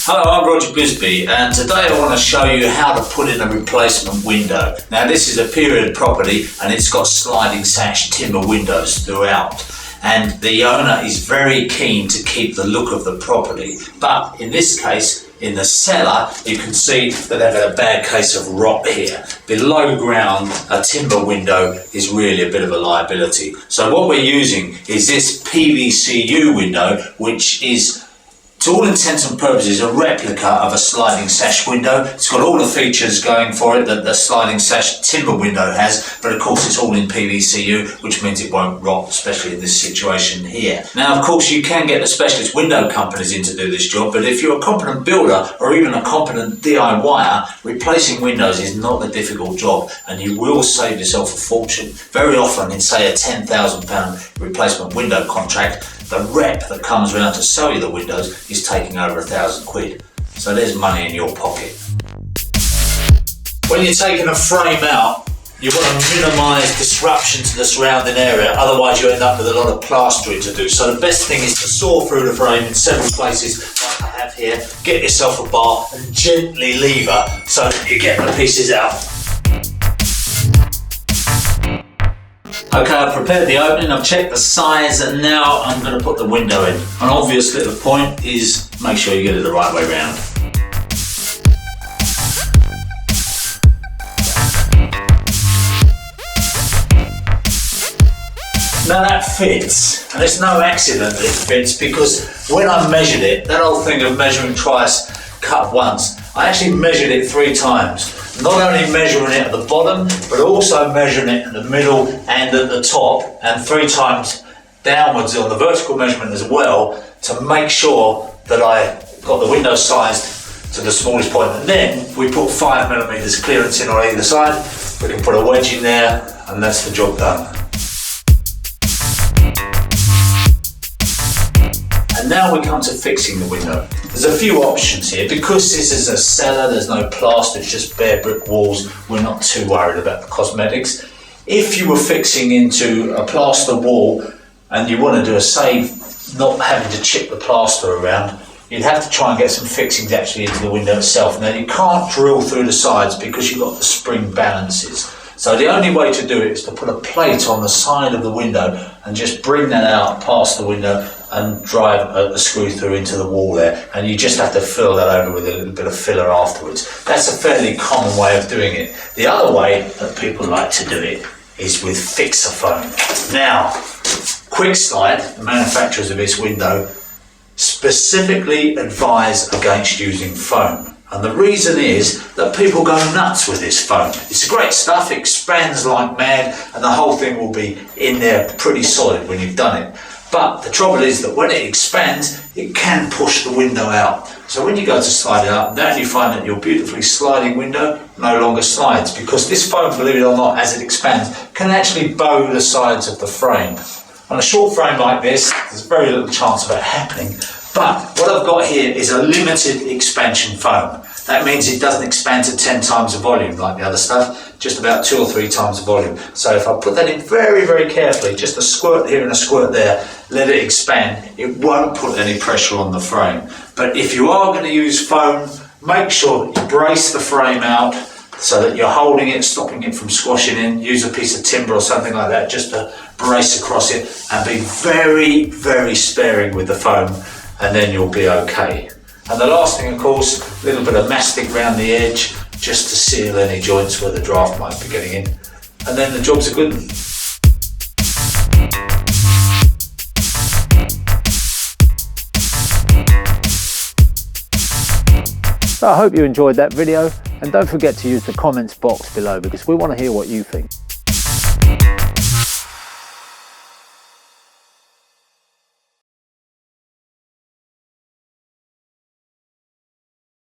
Hello, I'm Roger Bisbee, and today I want to show you how to put in a replacement window. Now this is a period property and it's got sliding sash timber windows throughout, and the owner is very keen to keep the look of the property, but in this case, in the cellar, you can see that they've had a bad case of rot here. Below ground, a timber window is really a bit of a liability. So what we're using is this PVCu window, which is, to all intents and purposes, a replica of a sliding sash window. It's got all the features going for it that the sliding sash timber window has, but of course it's all in PVCu, which means it won't rot, especially in this situation here. Now, of course, you can get the specialist window companies in to do this job, but if you're a competent builder or even a competent DIYer, replacing windows is not a difficult job, and you will save yourself a fortune. Very often, in say a £10,000 replacement window contract, the rep that comes around to sell you the windows is taking over £1,000. So there's money in your pocket. When you're taking a frame out, you want to minimise disruption to the surrounding area, otherwise you end up with a lot of plastering to do. So the best thing is to saw through the frame in several places, like I have here, get yourself a bar and gently lever so that you get the pieces out. Okay, I've prepared the opening, I've checked the size, and now I'm going to put the window in. And obviously the point is, make sure you get it the right way round. Now that fits, and it's no accident that it fits, because when I measured it, that old thing of measuring twice, cut once, I actually measured it 3 times. Not only measuring it at the bottom, but also measuring it in the middle and at the top, and 3 times downwards on the vertical measurement as well, to make sure that I got the window sized to the smallest point. And then we put 5mm clearance in on either side. We can put a wedge in there, and that's the job done. And now we come to fixing the window. There's a few options here. Because this is a cellar, there's no plaster, it's just bare brick walls, we're not too worried about the cosmetics. If you were fixing into a plaster wall and you want to do a save, not having to chip the plaster around, you'd have to try and get some fixings actually into the window itself. Now you can't drill through the sides because you've got the spring balances. So the only way to do it is to put a plate on the side of the window and just bring that out past the window and drive a screw through into the wall there, and you just have to fill that over with a little bit of filler afterwards. That's a fairly common way of doing it. The other way that people like to do it is with fixer foam. Now, Quickslide, the manufacturers of this window, specifically advise against using foam. And the reason is that people go nuts with this foam. It's great stuff, it expands like mad, and the whole thing will be in there pretty solid when you've done it. But the trouble is that when it expands, it can push the window out. So when you go to slide it up, then you find that your beautifully sliding window no longer slides, because this foam, believe it or not, as it expands, can actually bow the sides of the frame. On a short frame like this, there's very little chance of it happening. But what I've got here is a limited expansion foam. That means it doesn't expand to 10 times the volume like the other stuff, just about 2 or 3 times the volume. So if I put that in very, very carefully, just a squirt here and a squirt there, let it expand, it won't put any pressure on the frame. But if you are going to use foam, make sure you brace the frame out so that you're holding it, stopping it from squashing in. Use a piece of timber or something like that just to brace across it, and be very, very sparing with the foam, and then you'll be okay. And the last thing, of course, a little bit of mastic around the edge just to seal any joints where the draft might be getting in. And then the job's a good one. So I hope you enjoyed that video, and don't forget to use the comments box below because we want to hear what you think.